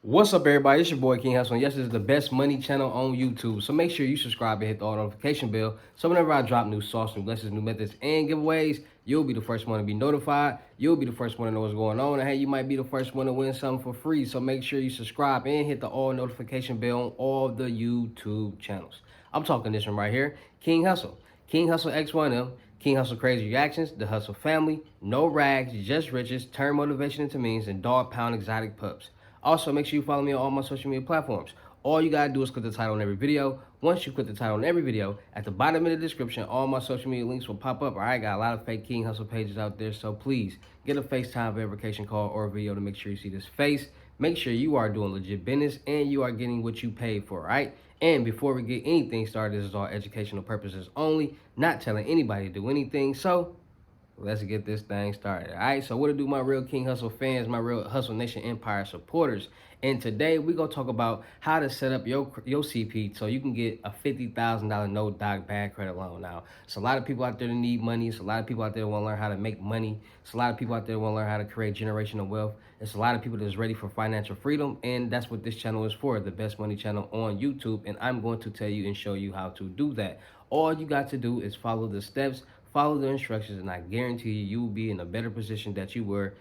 What's up, everybody? It's your boy King Hussle. And yes, this is the best money channel on YouTube. So make sure you subscribe and hit the all notification bell. So whenever I drop new sauce, new lessons, new methods, and giveaways, you'll be the first one to be notified. You'll be the first one to know what's going on. And hey, you might be the first one to win something for free. So make sure you subscribe and hit the all notification bell on all the YouTube channels. I'm talking this one right here, King Hussle. King Hussle X1M, King Hussle Crazy Reactions, The Hussle Family, No Rags, Just Riches, Turn Motivation into Means, and Dog Pound Exotic Pups. Also, make sure you follow me on all my social media platforms. All you gotta do is click the title on every video. Once you click the title on every video, at the bottom of the description, all my social media links will pop up. All right, got a lot of fake King Hustle pages out there, so please get a FaceTime verification call or a video to make sure you see this face. Make sure you are doing legit business and you are getting what you paid for, all right? And before we get anything started, this is all educational purposes only, not telling anybody to do anything. So let's get this thing started. All right, so what to do, my real King Hustle fans, my real Hustle Nation Empire supporters. And today we're gonna talk about how to set up your CP so you can get a $50,000 no doc bad credit loan. Now, it's a lot of people out there that need money. It's a lot of people out there that want to learn how to make money. It's a lot of people out there that want to learn how to create generational wealth. It's a lot of people that's ready for financial freedom, and that's what this channel is for, the best money channel on YouTube. And I'm going to tell you and show you how to do that. All you got to do is follow the steps, follow the instructions, and I guarantee you will be in a better position that you were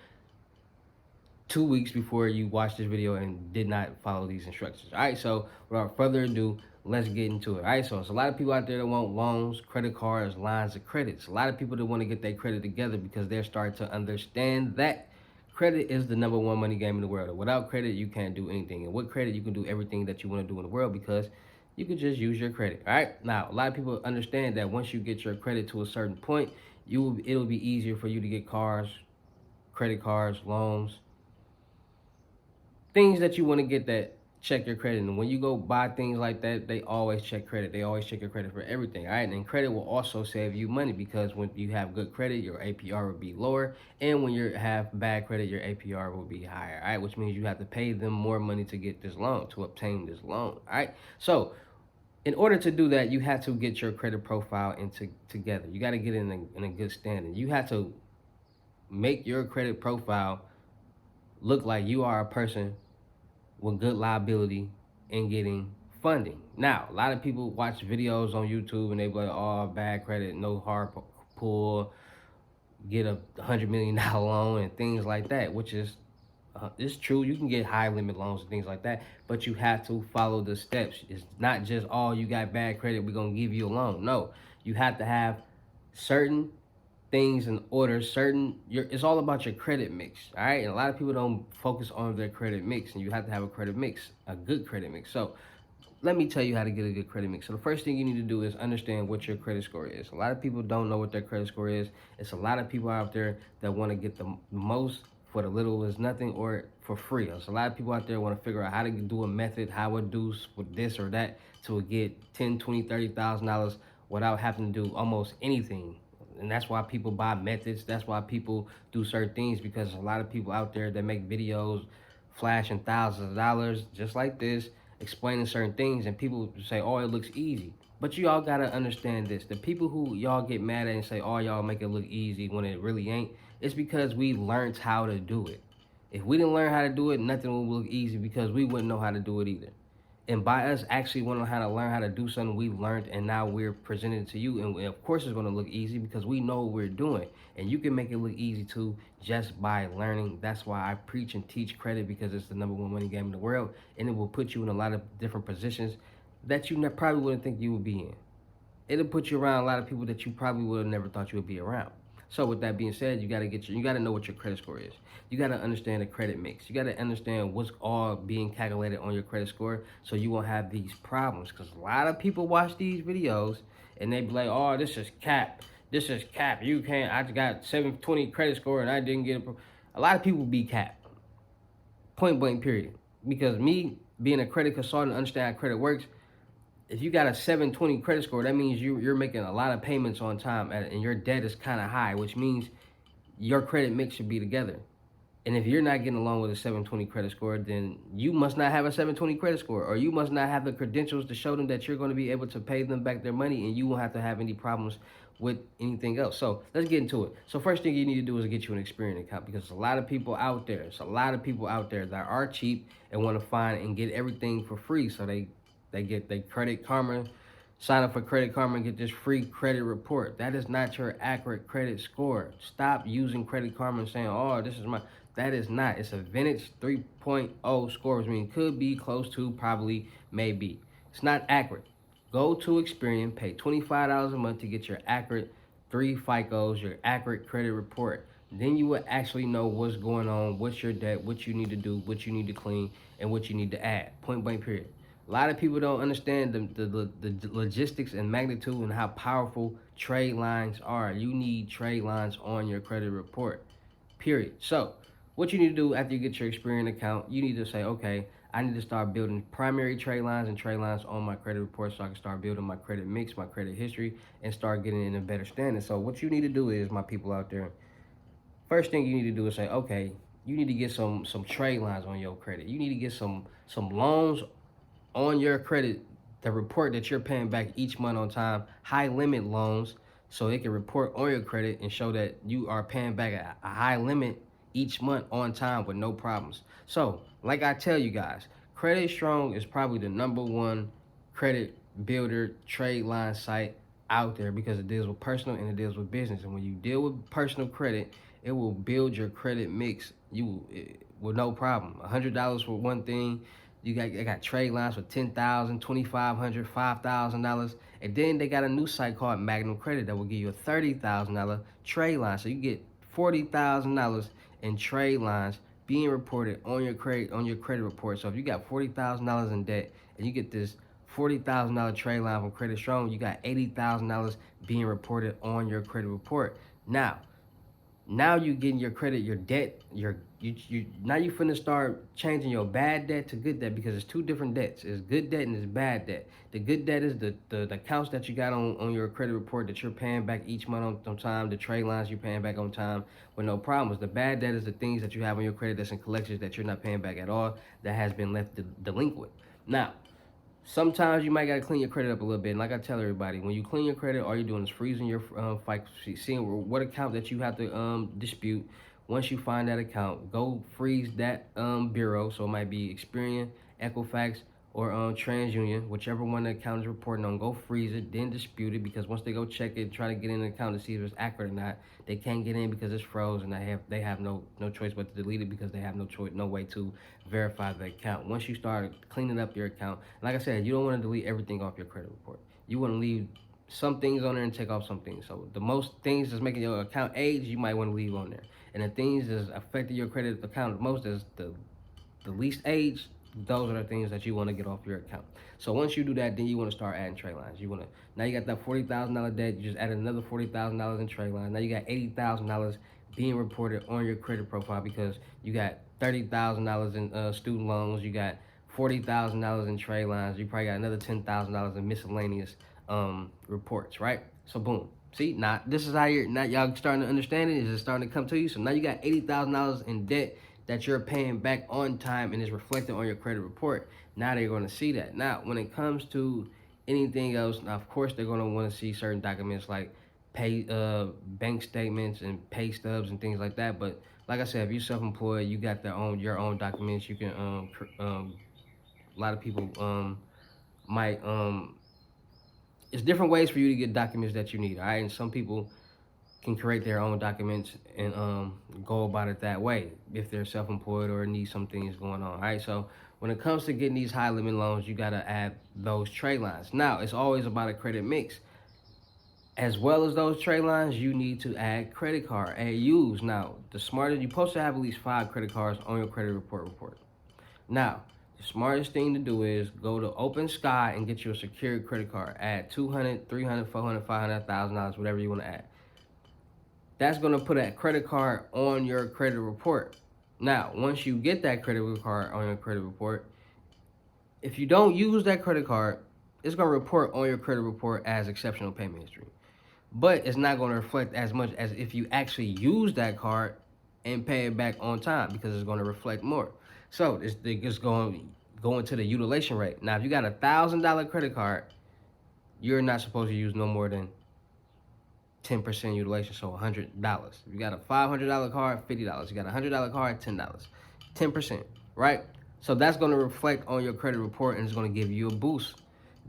2 weeks before you watched this video and did not follow these instructions. All right, so without further ado, let's get into it. All right, so it's a lot of people out there that want loans, credit cards, lines of credits. A lot of people that want to get their credit together because they're starting to understand that credit is the number one money game in the world. Without credit, you can't do anything. And with credit, you can do everything that you want to do in the world because you can just use your credit. All right, now a lot of people understand that once you get your credit to a certain point, it'll be easier for you to get cars, credit cards, loans, things that you want to get that check your credit. And when you go buy things like that, they always check credit. They always check your credit for everything. All right, and credit will also save you money because when you have good credit, your APR will be lower, and when you have bad credit, your APR will be higher. All right, which means you have to pay them more money to get this loan, to obtain this loan. All right, so in order to do that, you have to get your credit profile together. You got to get in a good standing. You have to make your credit profile look like you are a person with good liability and getting funding. Now, a lot of people watch videos on YouTube and they be like, oh, bad credit, no hard pull, get a $100 million loan and things like that, which is it's true. You can get high limit loans and things like that, but you have to follow the steps. It's not just, oh, you got bad credit, we're going to give you a loan. No, you have to have certain things in order, it's all about your credit mix. All right, and a lot of people don't focus on their credit mix, and you have to have a credit mix, a good credit mix. So let me tell you how to get a good credit mix. So the first thing you need to do is understand what your credit score is. A lot of people don't know what their credit score is. It's a lot of people out there that want to get the most for the little is nothing or for free. There's a lot of people out there want to figure out how to do a method, how to do with this or that to get 10, 20, $30,000 without having to do almost anything. And that's why people buy methods. That's why people do certain things, because a lot of people out there that make videos flashing thousands of dollars just like this, explaining certain things, and people say, oh, it looks easy. But you all gotta understand this. The people who y'all get mad at and say, oh, y'all make it look easy when it really ain't, it's because we learned how to do it. If we didn't learn how to do it, nothing would look easy because we wouldn't know how to do it either. And by us actually wanting how to learn how to do something we've learned and now we're presenting it to you, and of course it's going to look easy because we know what we're doing. And you can make it look easy too just by learning. That's why I preach and teach credit, because it's the number one money game in the world, and it will put you in a lot of different positions that you probably wouldn't think you would be in. It'll put you around a lot of people that you probably would have never thought you would be around. So with that being said, you gotta know what your credit score is. You gotta understand the credit mix. You gotta understand what's all being calculated on your credit score, so you won't have these problems. Because a lot of people watch these videos and they be like, oh, this is cap. This is cap. You can't, I just got 720 credit score and I didn't get it. A lot of people be capped. Point blank period. Because me being a credit consultant, understand how credit works, if you got a 720 credit score, that means you're making a lot of payments on time, and your debt is kind of high, which means your credit mix should be together. And if you're not getting along with a 720 credit score, then you must not have a 720 credit score, or you must not have the credentials to show them that you're going to be able to pay them back their money, and you won't have to have any problems with anything else. So let's get into it. So first thing you need to do is get you an Experian account, because there's a lot of people out there. There's a lot of people out there that are cheap and want to find and get everything for free. So they get their Credit Karma, sign up for Credit Karma and get this free credit report. That is not your accurate credit score. Stop using Credit Karma and saying, oh, this is my... That is not. It's a vintage 3.0 score, which means could be close to, probably, maybe. It's not accurate. Go to Experian, pay $25 a month to get your accurate 3 FICOs, your accurate credit report. Then you will actually know what's going on, what's your debt, what you need to do, what you need to clean, and what you need to add. Point blank, period. A lot of people don't understand the logistics and magnitude and how powerful trade lines are. You need trade lines on your credit report, period. So what you need to do after you get your Experian account, you need to say, okay, I need to start building primary trade lines and trade lines on my credit report so I can start building my credit mix, my credit history, and start getting in a better standing. So what you need to do is, my people out there, first thing you need to do is say, okay, you need to get some trade lines on your credit. You need to get some loans on your credit, the report that you're paying back each month on time, high limit loans, so it can report on your credit and show that you are paying back a high limit each month on time with no problems. So, like I tell you guys, Credit Strong is probably the #1 credit builder trade line site out there, because it deals with personal and it deals with business. And when you deal with personal credit, it will build your credit mix with no problem. $100 for one thing. They got trade lines for $10,000, $2,500, $5,000, and then they got a new site called Magnum Credit that will give you a $30,000 trade line. So you get $40,000 in trade lines being reported on your credit report. So if you got $40,000 in debt and you get this $40,000 trade line from Credit Strong, you got $80,000 being reported on your credit report. Now you getting your credit, your debt, now you finna start changing your bad debt to good debt, because it's two different debts. It's good debt and it's bad debt. The good debt is the accounts that you got on your credit report that you're paying back each month on time, the trade lines you're paying back on time with no problems. The bad debt is the things that you have on your credit that's in collections that you're not paying back at all, that has been left delinquent. Now, sometimes you might gotta clean your credit up a little bit. And like I tell everybody, when you clean your credit, all you're doing is freezing your FICO, seeing what account that you have to dispute. Once you find that account, go freeze that bureau. So it might be Experian, Equifax, or TransUnion, whichever one the account is reporting on. Go freeze it, then dispute it, because once they go check it, try to get in the account to see if it's accurate or not, they can't get in because it's frozen. They have no choice but to delete it, because they have no way to verify the account. Once you start cleaning up your account, like I said, you don't want to delete everything off your credit report. You want to leave some things on there and take off some things. So the most things that's making your account age, you might want to leave on there. And the things that's affecting your credit account the most is the least age. Those are the things that you want to get off your account. So once you do that, then you want to start adding trade lines. Now you got that $40,000 debt. You just added another $40,000 in trade lines. Now you got $80,000 being reported on your credit profile, because you got $30,000 in student loans. You got $40,000 in trade lines. You probably got another $10,000 in miscellaneous reports, right? So boom. See, now this is how y'all starting to understand it. Is it starting to come to you? So now you got $80,000 in debt that you're paying back on time and is reflected on your credit report. Now they're going to see that. Now, when it comes to anything else, now of course they're going to want to see certain documents like bank statements and pay stubs and things like that. But like I said, if you're self-employed, you got your own documents. You can a lot of people might it's different ways for you to get documents that you need. All right, and some people can create their own documents and go about it that way if they're self-employed or need some things going on. All right, so when it comes to getting these high limit loans, you got to add those trade lines. Now, it's always about a credit mix. As well as those trade lines, you need to add credit card AUs. Now, the smartest, you're supposed to have at least 5 credit cards on your credit report. Now, the smartest thing to do is go to Open Sky and get you a secured credit card. Add $200, $300, $400, $500, $1,000, whatever you want to add. That's going to put a credit card on your credit report. Now, once you get that credit card on your credit report, if you don't use that credit card, it's going to report on your credit report as exceptional payment history. But it's not going to reflect as much as if you actually use that card and pay it back on time because it's going to reflect more. So it's going to go into the utilization rate. Now, if you got $1,000 credit card, you're not supposed to use no more than 10% utilization, so $100. If you got a $500 card, $50. You got a $100 card, $10. 10%, right? So that's going to reflect on your credit report, and it's going to give you a boost.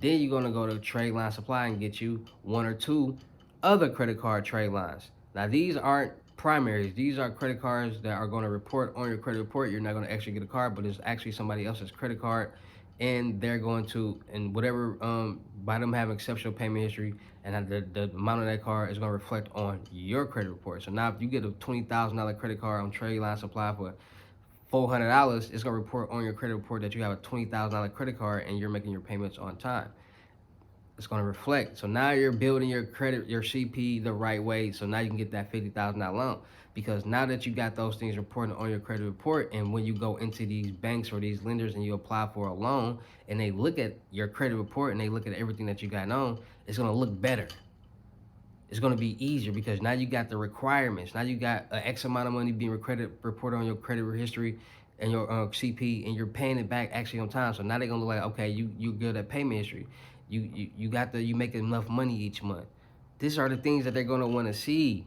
Then you're going to go to Trade Line Supply and get you one or two other credit card trade lines. Now, these aren't primaries. These are credit cards that are going to report on your credit report. You're not going to actually get a card, but it's actually somebody else's credit card, and they're going to, and whatever, by them having exceptional payment history, and the amount of that card is going to reflect on your credit report. So now if you get a $20,000 credit card on Trade Line Supply for $400, it's going to report on your credit report that you have a $20,000 credit card and you're making your payments on time. It's going to reflect. So now you're building your credit, your CP the right way. So now you can get that $50,000 loan, because now that you got those things reported on your credit report, and when you go into these banks or these lenders and you apply for a loan and they look at your credit report and they look at everything that you got on, it's going to look better. It's going to be easier because now you got the requirements. Now you got an X amount of money being reported on your credit history and your CP, and you're paying it back actually on time. So now they're going to look like, okay, you good at payment history. You make enough money each month. These are the things that they're going to want to see.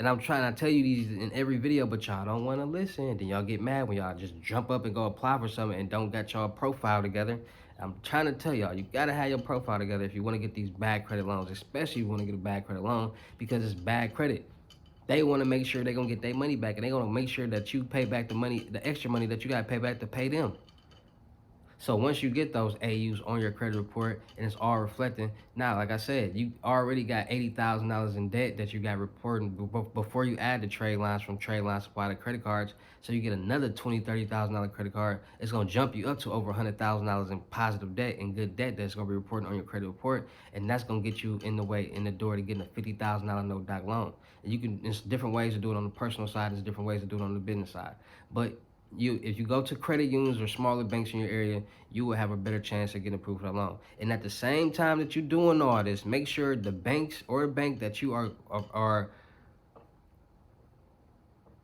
And I'm trying to tell you these in every video, but y'all don't want to listen. Then y'all get mad when y'all just jump up and go apply for something and don't got y'all profile together. I'm trying to tell y'all, you got to have your profile together if you want to get these bad credit loans, especially if you want to get a bad credit loan, because it's bad credit. They want to make sure they're going to get their money back, and they're going to make sure that you pay back the money, the extra money that you got to pay back to pay them. So once you get those AUs on your credit report and it's all reflecting, now, like I said, you already got $80,000 in debt that you got reporting before you add the trade lines from Trade Line Supply to credit cards. So you get another $20,000, $30,000 credit card. It's going to jump you up to over $100,000 in positive debt and good debt that's going to be reported on your credit report. And that's going to get you in the door to getting a $50,000 no doc loan. And you can, there's different ways to do it on the personal side. There's different ways to do it on the business side. But if you go to credit unions or smaller banks in your area, you will have a better chance of getting approved for a loan. And at the same time that you're doing all this, make sure the banks or a bank that you are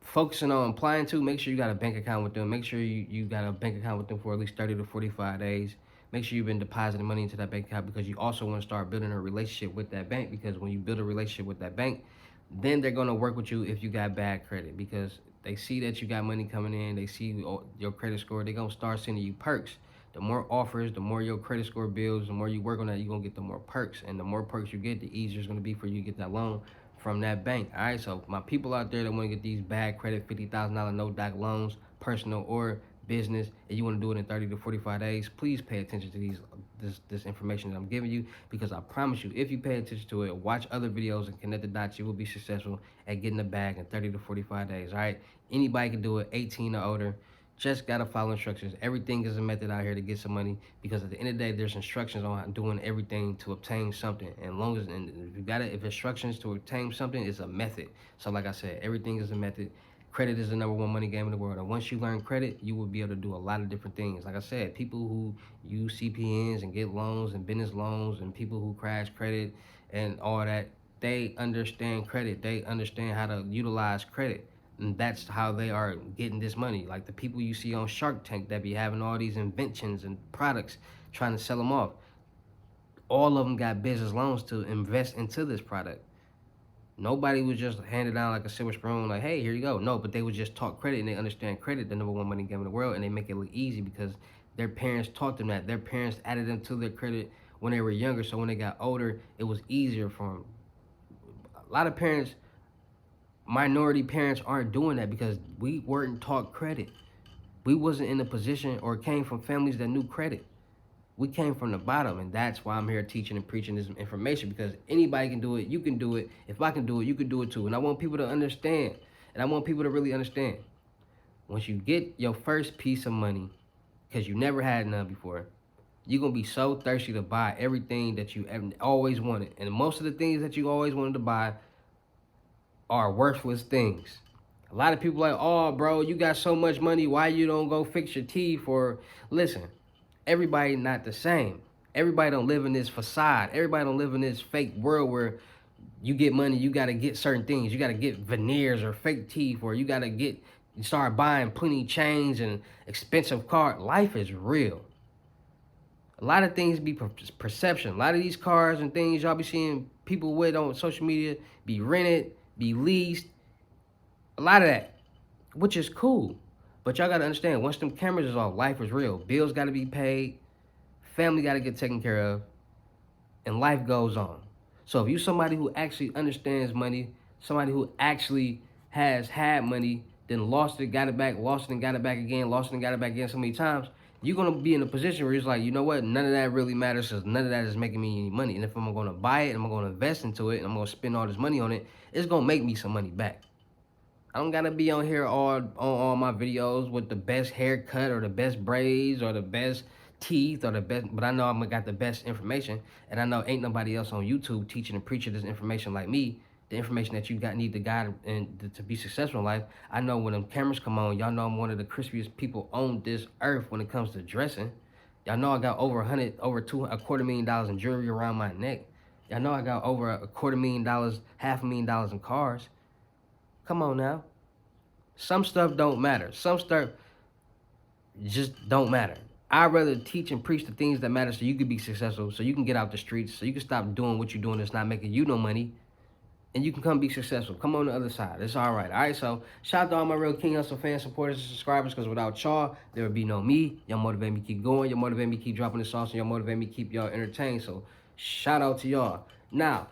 focusing on applying to, make sure you got a bank account with them. Make sure you got a bank account with them for at least 30 to 45 days. Make sure you've been depositing money into that bank account, because you also want to start building a relationship with that bank, because when you build a relationship with that bank, then they're going to work with you if you got bad credit, because they see that you got money coming in. They see your credit score. They're going to start sending you perks. The more offers, the more your credit score builds, the more you work on that, you're going to get the more perks. And the more perks you get, the easier it's going to be for you to get that loan from that bank. All right, so my people out there that want to get these bad credit $50,000 no doc loans, personal or business, and you want to do it in 30 to 45 days, please pay attention to this information that I'm giving you, because I promise you, if you pay attention to it, watch other videos and connect the dots, you will be successful at getting the bag in 30 to 45 days. All right, anybody can do it, 18 or older. Just gotta follow instructions. Everything is a method out here to get some money, because at the end of the day, there's instructions on doing everything to obtain something. And long as, and if you got it, if instructions to obtain something is a method. So like I said, everything is a method. Credit is the #1 money game in the world. And once you learn credit, you will be able to do a lot of different things. Like I said, people who use CPNs and get loans and business loans, and people who crash credit and all that, they understand credit. They understand how to utilize credit. And that's how they are getting this money. Like the people you see on Shark Tank that be having all these inventions and products trying to sell them off. All of them got business loans to invest into this product. Nobody was just handed down like a silver spoon, like, hey, here you go. No, but they would just talk credit, and they understand credit, the #1 money game in the world, and they make it look easy because their parents taught them that. Their parents added them to their credit when they were younger, so when they got older, it was easier for them. A lot of parents, minority parents, aren't doing that because we weren't taught credit. We wasn't in a position or came from families that knew credit. We came from the bottom, and that's why I'm here teaching and preaching this information, because anybody can do it. You can do it. If I can do it, you can do it too. And I want people to understand, and I want people to really understand. Once you get your first piece of money, because you never had none before, you're going to be so thirsty to buy everything that you always wanted. And most of the things that you always wanted to buy are worthless things. A lot of people like, oh, bro, you got so much money. Why you don't go fix your teeth? Or listen, everybody not the same. Everybody don't live in this facade. Everybody don't live in this fake world where You get money, you gotta get certain things. You gotta get veneers or fake teeth, or you gotta start buying plenty chains and expensive car. Life is real. A lot of things be perception. A lot of these cars and things y'all be seeing people with on social media be rented, be leased. A lot of that, which is cool. But y'all gotta understand, once them cameras is off, life is real. Bills gotta be paid, family gotta get taken care of, and life goes on. So if you somebody who actually understands money, somebody who actually has had money, then lost it, got it back, lost it and got it back again, lost it and got it back again so many times, you're gonna be in a position where it's like, you know what, none of that really matters because none of that is making me any money. And if I'm gonna buy it, and I'm gonna invest into it, and I'm gonna spend all this money on it, it's gonna make me some money back. I don't gotta be on here all my videos with the best haircut or the best braids or the best teeth or the best, but I know I'm got the best information, and I know ain't nobody else on YouTube teaching and preaching this information like me. The information that you got need to guide and to be successful in life. I know when them cameras come on, y'all know I'm one of the crispiest people on this earth when it comes to dressing. Y'all know I got over a $250,000 in jewelry around my neck. Y'all know I got over a $250,000, $500,000 in cars. Come on now. Some stuff don't matter. Some stuff just don't matter. I'd rather teach and preach the things that matter so you can be successful, so you can get out the streets, so you can stop doing what you're doing that's not making you no money, and you can come be successful. Come on the other side. It's all right. All right, so shout out to all my real King Hussle fans, supporters, and subscribers, because without y'all, there would be no me. Y'all motivate me to keep going. Y'all motivate me to keep dropping the sauce, and y'all motivate me to keep y'all entertained. So shout out to y'all. Now,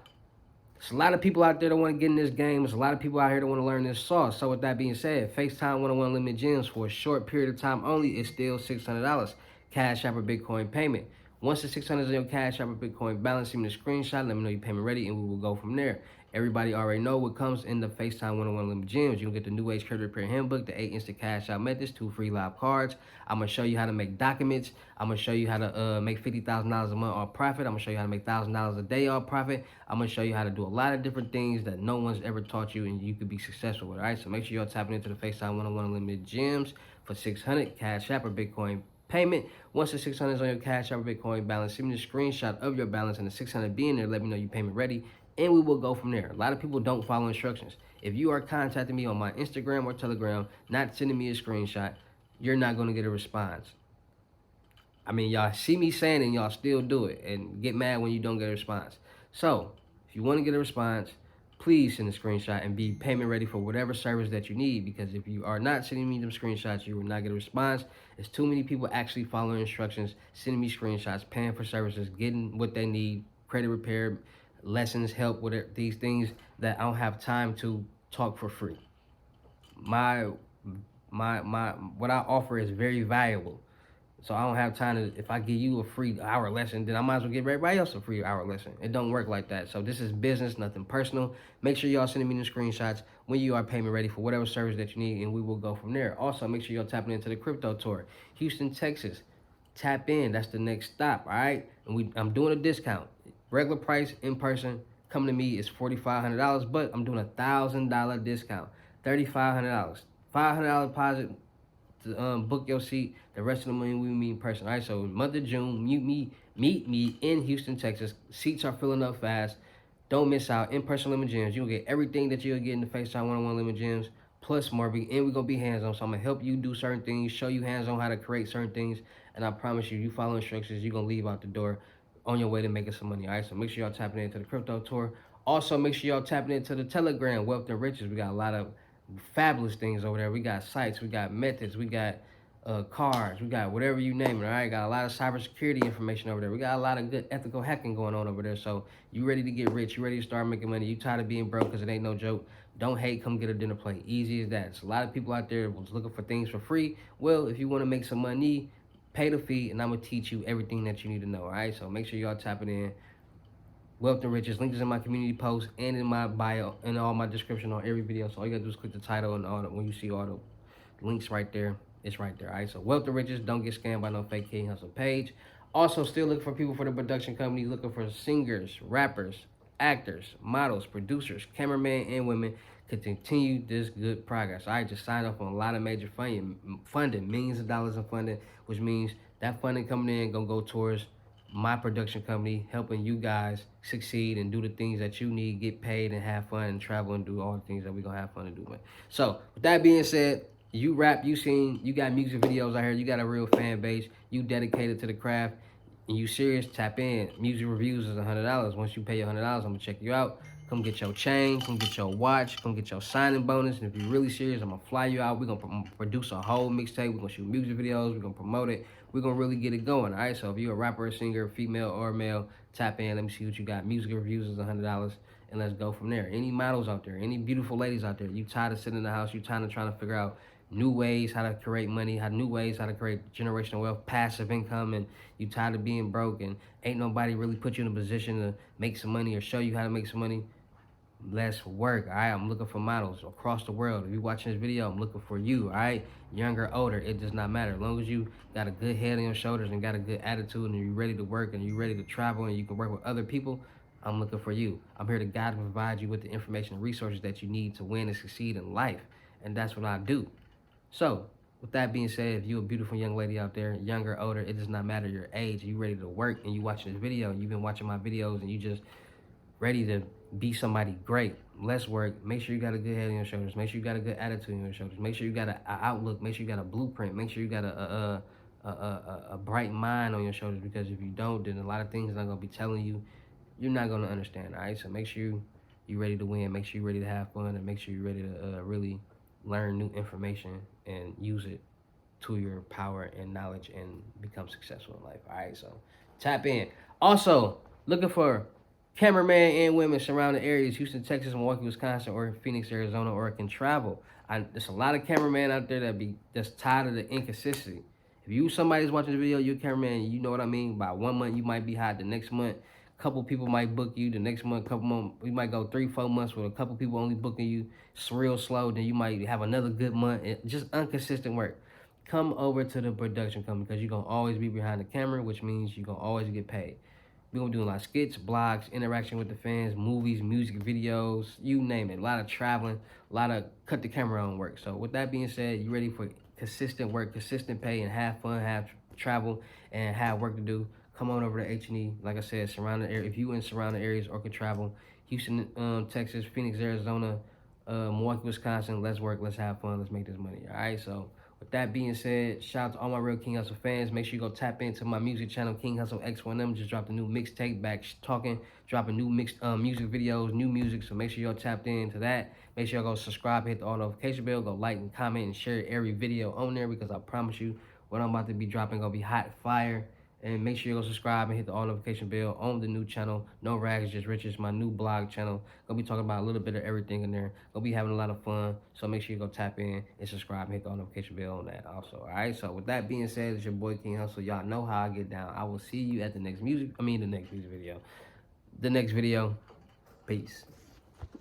there's a lot of people out there that want to get in this game. There's a lot of people out here that want to learn this sauce. So with that being said, FaceTime 101 Limited Gems for a short period of time only is still $600. Cash App or Bitcoin payment. Once the 600 is on your Cash App or Bitcoin balance, send me the screenshot. Let me know your payment ready, and we will go from there. Everybody already know what comes in the FaceTime 101 Limited Gems. You'll get the New Age Credit Repair Handbook, the 8 instant cash out methods, 2 free live cards. I'm going to show you how to make documents. I'm going to show you how to make $50,000 a month off profit. I'm going to show you how to make $1,000 a day off profit. I'm going to show you how to do a lot of different things that no one's ever taught you and you could be successful with. All right, so make sure y'all tapping into the FaceTime 101 Unlimited Gems for 600 Cash App or Bitcoin payment. Once the 600 is on your Cash App or Bitcoin balance, send me the screenshot of your balance and the 600 being there. Let me know your payment ready, and we will go from there. A lot of people don't follow instructions. If you are contacting me on my Instagram or Telegram, not sending me a screenshot, you're not going to get a response. I mean, y'all see me saying it and y'all still do it and get mad when you don't get a response. So, if you want to get a response, please send a screenshot and be payment ready for whatever service that you need, because if you are not sending me them screenshots, you will not get a response. There's too many people actually following instructions, sending me screenshots, paying for services, getting what they need, credit repair, lessons, help with it, these things that I don't have time to talk for free. My what I offer is very valuable. So I don't have time to, if I give you a free hour lesson, then I might as well give everybody else a free hour lesson. It don't work like that. So this is business, nothing personal. Make sure y'all sending me the screenshots when you are payment ready for whatever service that you need, and we will go from there. Also, make sure y'all tapping into the crypto tour. Houston, Texas. Tap in. That's the next stop, all right? And I'm doing a discount. Regular price in person coming to me is $4,500, but I'm doing a $1,000 discount. $3,500. $500 deposit to book your seat. The rest of the money we meet in person. All right, so month of June, meet me in Houston, Texas. Seats are filling up fast. Don't miss out. In-person Lemon Gems. You'll get everything that you'll get in the FaceTime 101 Lemon Gems, plus more. And we're going to be hands-on. So I'm going to help you do certain things, show you hands-on how to create certain things. And I promise you, you follow instructions, you're going to leave out the door on your way to making some money. All right, so make sure y'all tapping into the crypto tour. Also, make sure y'all tapping into the Telegram, Wealth and Riches. We got a lot of fabulous things over there. We got sites, we got methods, we got cards, we got whatever you name it. All right, got a lot of cybersecurity information over there. We got a lot of good ethical hacking going on over there. So you ready to get rich, you ready to start making money, you tired of being broke because it ain't no joke. Don't hate, come get a dinner plate. Easy as that. It's a lot of people out there was looking for things for free. Well, if you want to make some money, pay the fee, and I'm gonna teach you everything that you need to know. All right, so make sure y'all tapping in. Wealth and Riches. Link is in my community post and in my bio and all my description on every video. So all you gotta do is click the title, and all when you see all the links right there, it's right there. All right, so Wealth and Riches. Don't get scammed by no fake King Hussle page. Also, still looking for people for the production company, looking for singers, rappers, actors, models, producers, cameramen, and women to continue this good progress. I just signed up on a lot of major funding, millions of dollars in funding, which means that funding coming in gonna go towards my production company, helping you guys succeed and do the things that you need, get paid and have fun and travel and do all the things that we gonna have fun to do, man. So with that being said, you rap, you sing, you got music videos out here, you got a real fan base, you dedicated to the craft, and you serious, tap in. Music reviews is $100. Once you pay your $100, I'm gonna check you out. Come get your chain, come get your watch, come get your signing bonus. And if you're really serious, I'm gonna fly you out. We're gonna produce a whole mixtape. We're gonna shoot music videos. We're gonna promote it. We're gonna really get it going. All right. So if you're a rapper, a singer, female or male, tap in. Let me see what you got. Music reviews is $100, and let's go from there. Any models out there, any beautiful ladies out there, you tired of sitting in the house, you tired of trying to figure out new ways how to create money, new ways how to create generational wealth, passive income, and you tired of being broke and ain't nobody really put you in a position to make some money or show you how to make some money. Let's work. All right, I'm looking for models across the world. If you're watching this video, I'm looking for you. All right, younger, older, it does not matter. As long as you got a good head on your shoulders and got a good attitude and you're ready to work and you're ready to travel and you can work with other people, I'm looking for you. I'm here to guide and provide you with the information and resources that you need to win and succeed in life, and that's what I do. So, with that being said, if you're a beautiful young lady out there, younger, older, it does not matter your age. You ready to work and you watching this video and you've been watching my videos and you just ready to be somebody great. Let's work. Make sure you got a good head on your shoulders. Make sure you got a good attitude on your shoulders. Make sure you got an outlook. Make sure you got a blueprint. Make sure you got a bright mind on your shoulders, because if you don't, then a lot of things I'm gonna be telling you, you're not gonna understand. All right, so make sure you ready to win. Make sure you're ready to have fun, and make sure you're ready to really learn new information and use it to your power and knowledge and become successful in life. All right, so tap in. Also, looking for cameraman and women surrounding areas: Houston, Texas, Milwaukee, Wisconsin, or Phoenix, Arizona, or can travel. There's a lot of cameramen out there that's tired of the inconsistency. If you somebody's watching the video, you're a cameraman, you know what I mean. By 1 month, you might be hot. The next month, couple people might book you. The next month, couple months, we might go 3-4 months with a couple people only booking you. It's real slow. Then you might have another good month. Just inconsistent work. Come over to the production company, because you're gonna always be behind the camera, which means you're gonna always get paid. We're gonna do a lot of skits, blogs, interaction with the fans, movies, music videos, you name it. A lot of traveling, a lot of cut the camera on work. So with that being said, you ready for consistent work, consistent pay, and have fun, have travel, and have work to do? Come on over to H&E. Like I said, surrounding area. If you in surrounding areas or could travel, Houston, Texas, Phoenix, Arizona, Milwaukee, Wisconsin. Let's work. Let's have fun. Let's make this money. All right. So with that being said, shout out to all my real King Hussle fans. Make sure you go tap into my music channel, King Hussle X1M. Just dropped a new mixtape, back talking, dropping new mixed music videos, new music. So make sure y'all tapped into that. Make sure y'all go subscribe, hit the all notification bell, go like and comment and share every video on there, because I promise you what I'm about to be dropping gonna be hot fire. And make sure you go subscribe and hit the all notification bell on the new channel. No Rags, Just Riches, my new blog channel. Gonna be talking about a little bit of everything in there. Gonna be having a lot of fun. So make sure you go tap in and subscribe and hit the all notification bell on that also. All right. So with that being said, it's your boy King Hussle. Y'all know how I get down. I will see you at the next music video. The next video. Peace.